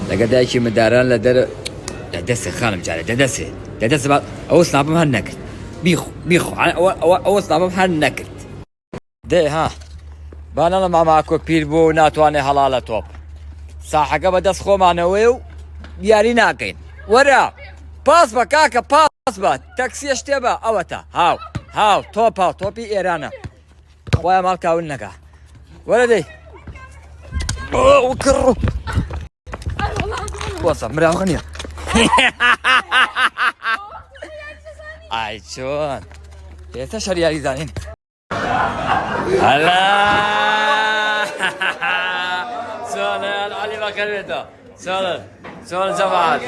لەگە دایکی مداران لە دەرە دەدەسێ خانم جارە دەدەسێ بە ئەوە سناپم هەر نەکرد بیخۆ ئەوە سناپم هەر نەکرد دێ ها بانەڵە ماماکۆ پیر بوو و ناتوانێ هەڵا لە تۆپ ساحەکە بەدەست خۆمانەوەی و یاری ناکەین وەرە پاس بە کاکە پاس بە تەکسیە شتێ بە ئەوەتە هاو تۆپی ئێرانە خۆیان ماڵ کاون نەکە وەرە دەی کڕ وەسە مراوغە نییە ئای چۆن ئێستا شەریاری زانین هەلا چۆنن عەلی بەخێربێتە چۆن جەماعەت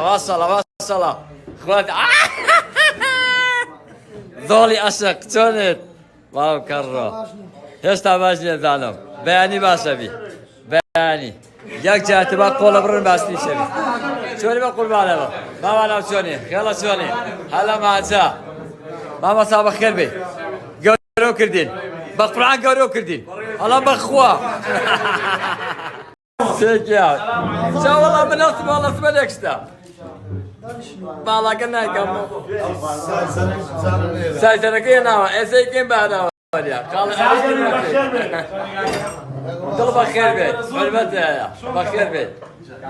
واسەڵە خوات دۆڵی عەشق چۆنت واو کەڕۆ هێشتا باش لێدانم بەیانی باشە بی بەیانی یەک جاتە با قۆڵە بڕن باستی شەوی چۆنی بە قوربانەوە ماماناو چۆنی خێڵە چۆنی هەلا ماچە مامەسا بەخێر بێ گەورە کردین بە قورعان گەورە کردین هەڵا بەخوا سێکیا چا وەڵا منەستم وەڵەسمە لێکشتا باڵاکە نایکەم سایتەنەکەی ناوە ئێسەیکەین بەهناوە دڵ بەخێر بێت حرمەتەیە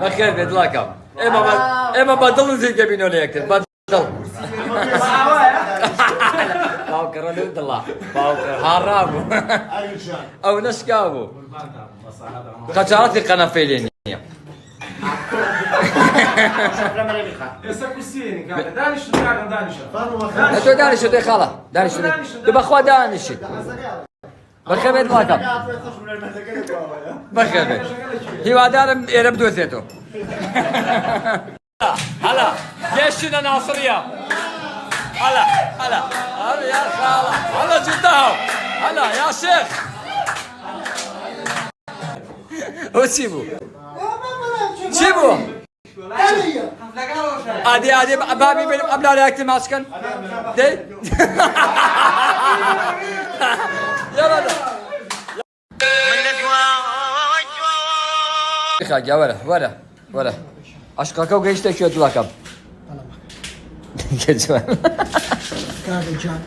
بەخێر بێت دڵەکەم ئێمە بە دڵ زیکە بینۆ لە یەکتر بە دڵ باوکەڕە لەو دڵە هاڕا بوو ئەو نەشکا بوو خەجاڵەتی قەنەفەی لێ نییە تۆ دانیشە دەی خاڵە دانیشە دە بەخوا دانیشیت بەخێر بێت وڵاتم بەخێر بێت هیوادارم ئێرە بدۆزێتەوە هەلا گەشتینە ناسڕیە هەلا یا خاڵە هەلا جوتاو هەلا یا شێخ ئەوە چی بوو؟ چی بوو؟ ئادێ بابی بێنم ئەم لارەیەکتر ماچکەن دەی؟ خاگیا وەرە عەشقەکە و گەیشتە کوێ دڵەکەم کاکە جان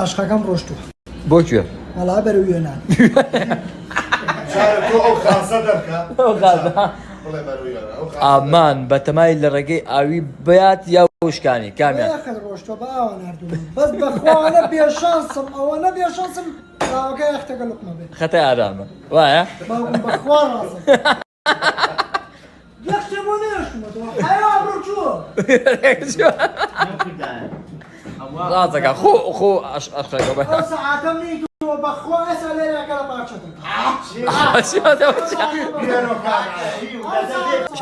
عەشقەکەم ڕۆشتووە بۆ کوێ؟ وەڵا بەرەو وێنان ئامان بەتەمای لە ڕێگەی ئاوی بەیات یا وشکانی کامیان ڕۆشتوە بە ئاوە نردوم بەس بەخواوانە بێشانسم ئەوەنە بێشانسم ڕاوەکە یەختەکە لوقمە بێت خەتای ئارامە وایە؟ بەخوا ڕاستم یەختێ بۆ نێشتمەوە ئەیا ڕۆچووە ڕاستەکە خۆ عەشقەکە بە ئەو سەعاتەم نیتووە بەخوا ئێستا لێرەکە لە باچەکە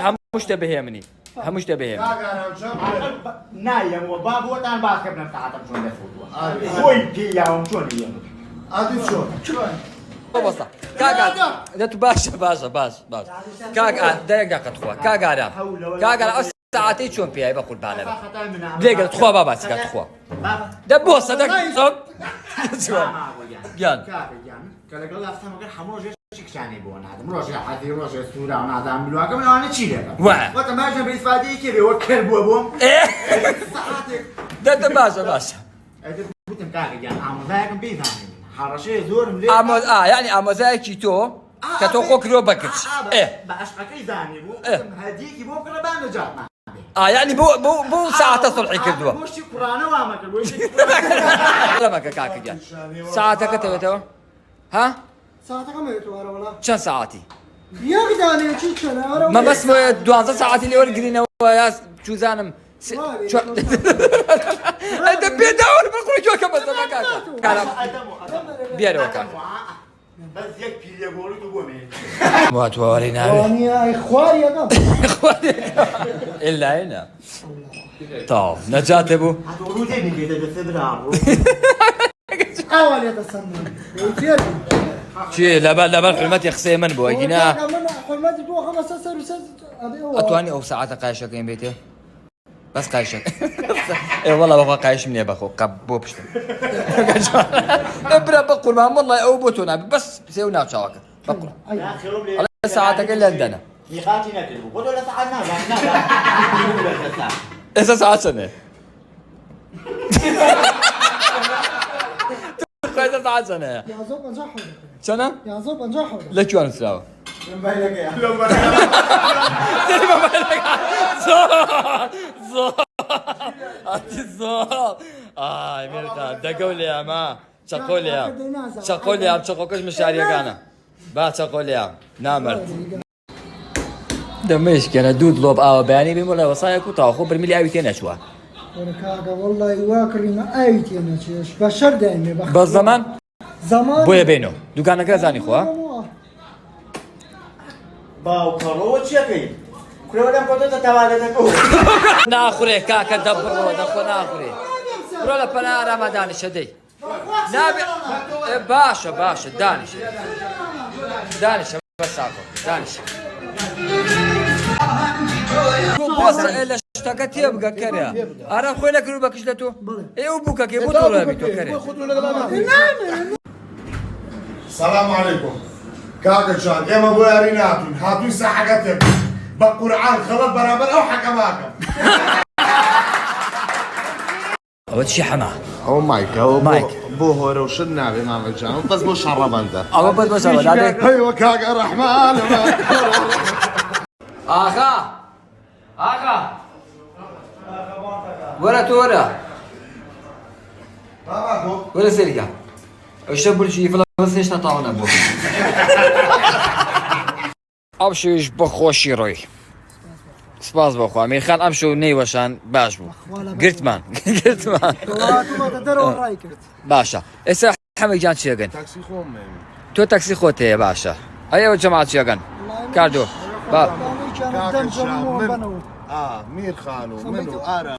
هەموو شتە بەهێمنی هەموو شتە بەهێمنی نایەمەوە با بۆتان باکە بنەم سەعاتەم چۆن دەفوتووە خۆی پێیاوم چۆنی یەمە ئادی چۆن بەسە کاگا دەتو باشە باش کاگا دەیەک داقەت خوا کاگارە ئەو ساعتەی چۆن پێیای بە قوربانە بە لێگەڵ خوا باباسیکات خوا دەبۆ سەدەک زۆر گیان کە لەگەڵ ئەستەمەکە هەموو ڕۆژێکی کچانەی بۆ نادەم ڕۆژێ حەدی ڕۆژێ سوورا و نازانم بلوواکەم لەوانە چی دەکەم وەتە ماژە بە ئیسفادەیەکی بێ وە کەر بووە بۆم سەعاتێک دەتە باشە گوتم کاکە گیان ئامۆزایەکم بیزانین هەڕەشەیە زۆرم لێ یعنی ئامۆزایەکی تۆ کە تۆ خۆ کردووە بەکرد بە عەشقەکەی زانی بوو هەدیەکی بۆ بکڕە با نەجات یعنی بۆ ساعتە سڵحی کردووە بۆشتی قورانە وامە کرد لەمەکە کاکە گیان ساعتەکە تەوێتەوە ها؟ ساعتەکەم هێتوارە وەڵا چەند ساعتی؟ یەک دانێکی چەنە مەبەستمە 12 ساعتی لێ وەرگرینەوە یا چوزانم ئەدە پێداوە بەقوڵی جۆکە بەسەمە کاکە بیارەوە کاکە بەس یەک پیلە گۆڵی تو بۆ مێ واتواری ناوێ وانیای خواری یەکەم ئێلا هێنا تاو نەجاتێ بوو ڕوو تێنیگەیتە دەسێ براڕ ئاوا لێتە سەرمان فێر چی لەبەر حرمەتی قسەی من بووە گینا حرمەتی تۆ خەمەسە سەر و سەر ئەتوانی ئەو ساعتە قایشەکەین بێتێ بەس قایشەکە وەڵا بەخوا قایشم نییە بەخۆ قەب بۆ پشتم برا بە قوربان وەڵڵای ئەو بۆ تۆ نابێت بەس سێ و ناوچاوەکە بە قوربان ساعتەکە لەندەنە میخاطی نکردم خود ولی ساعت نه ئێستا ساعت چەندێ؟ ئێستا ساعت چەندەیە؟ 11:50 چەندە؟ 11:50 لە کوێ نووسراوە؟ زۆر ئای مێرتان دەگەو لێمە چەقۆ لێم چەقۆ لێم چەقۆکەش مشاریەکانە با چەقۆ لێم نامرد دەمەشکێنە دوو دڵۆب ئاوە بەیانی بیم لە وەسایەک و تاوەخۆ برمیلی ئاوی تێ نەچووە کاکە وەڵڵی وا کڕینە ئاوی تێ نەچێش بە شەر داینێ بە زەمان زەمان بۆیە بینەوە دوکانەکە زانی خۆ باوکەڕەوە چیەکەی؟ کورەوە لەم کۆتۆتە تەوالێتەکە ناخورێ کاکە دەبڕۆ دەخۆ ناخورێ بڕۆ لە پەنا ئارامە دانیشە دەی نابێ باشە باشە دانیشە دانیشە بەساکۆ دانیشە لە شتەکە تێبگە کەرە ئارام خۆی نەکرد بەکش لە تۆ ئێوە بووکەکەی بۆ تۆڵەبی تۆ کەرێ سلام عليكم كاكا جان اما بو ياري ناتون هاتون ساحقتك بقرعان خلط برابر او حكماكم ئەوە چی حەما او مايك او مايك. بو هو روشن نابي ماما جان بس بو شرب انت ئەوە بەس بەسەوە دادێک ايوه كاكا رحمن ئاغا ئاغا وەرە تۆ وەرە وەرە سەریکە ئەوشتە برجی فڵەس هێشتا تاوە نەبوو ئەو شویش بەخۆشی ڕۆی سپاس بەخوا میرخان ئەم شەو نەیوەشان باش بوو گرتمان گرتمان دەرەوە ڕای کرد باشە ئێستا حەمێک جان چیەگەن تاكسي خوم تۆ تەکسی خۆت هەیە باشە ئەیەوە جەماعەت چیەگەن کاردۆ مير خانو منو ارم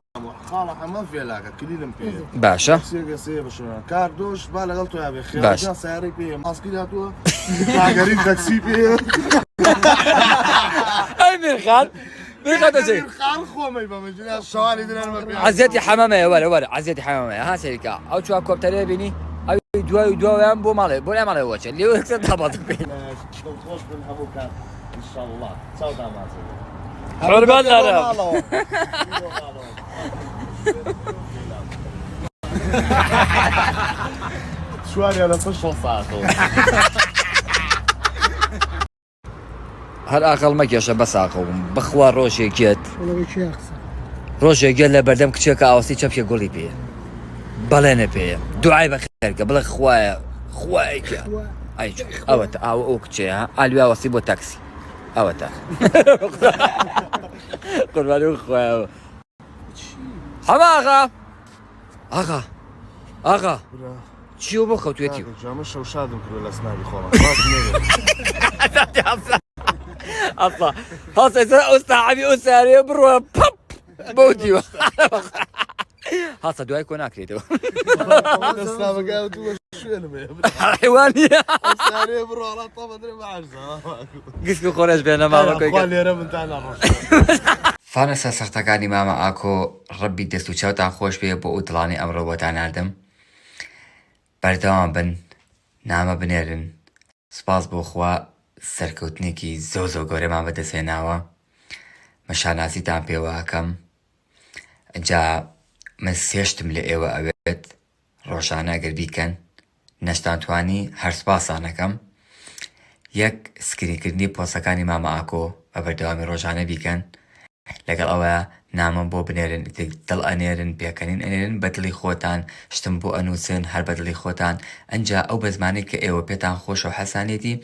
خالق ما في علاقه كليلم بيه باشە سيغا سيغا شنو كاردوش بالا غلطو يا بخير باش. جان سياري بيه ماسكي تو قاعدين تاكسي بيه ئەی میرخان میرخان دەچێت خان خو ما يبقى مجنون الشوارع دي انا عزیەتی حەمەمەیە وەرە وەرە عزیەتی حەمەمەیە ها سەریکە ئەو چوار کۆپتەرەیە بینی ئەوی دوای دوایان بۆ ماڵێ بۆ لای ماڵێ وەچێت لێوە کەسە دابات بین خوش من ابوك ان شاء الله تشاو دامات حرمان دارم شوارع على فش وساعه هەر ئاقڵ مەکێشە بەساقەوم بخوا ڕۆژێکێت وەڵەوەی چی قسە ڕۆژێکێت لە بەردەم کچێکە ئاوەسی چەپێ گوڵی پێ بەڵێنە پێە دوعای بەخێرکە بڵێ خوایە خوایەکە ئەوەتە ئاوە ئەو کچەیە ئالوی ئاوەسی بۆ تاکسی ئەوەتە قوربانی و خوایەوە هەما ئاغا ئاغا ئاغا چیوە بۆ خەوتوێتی جامە شەوشادم کرد لە سنابی خۆڵم ئەفا هەڵسەیسە ئەوستاعبی ئەو سارەیە بڕوە پەپ بۆ دیوە هەڵسە دوای کۆ ناکرێتەوە دەستامەکە دووە شوێنم حیوانیە سارێ بڕۆڵە تەمە درێ بەعەرزە گسک و خۆرەش بێنە ماڵەکەی لێرە منتان نەڕۆژ فانەسە سەختەکانی مامە ئاکۆ ڕەبی دەست و چاوتان خۆش بێ بۆ ئەو دڵانی ئەمڕۆ بۆتان ناردم بەردەوام بن نامە بنێرن سپاس بۆ خوا سەرکەوتنێکی زۆ گەورەمان بەدەستێناوە مەشاناسیتان پێوە ئەکەم ئەجا من سێشتم لە ئێوە ئەوێت ڕۆژانە ئەگەر بیکەن نەشتانتوانی هەر سپاسانەکەم یەک سکرینکردنی پۆسەکانی مامە ئاکۆ بە بەردەوامی ڕۆژانە بیکەن لەگەڵ ئەوە نامم بۆ بنێرن دڵ ئەنێرن پێکەنین ئەنێرن بە دڵی خۆتان شتم بۆ ئەنووسن هەر بە دڵی خۆتان ئەنجا ئەو بە زمانێک کە ئێوە پێتان خۆش و حەسانێتی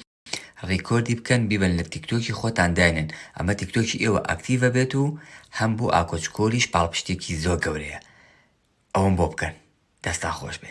ڕیکۆردی بکەن بیبن لە تیکتۆکی خۆتان داینن ئەمە تیکتۆکی ئێوە ئەکتیڤە بێت و هەم بۆ ئاکۆچکۆلیش پاڵپشتێکی زۆر گەورەیە ئەوم بۆ بکەن دەستان خۆش بێ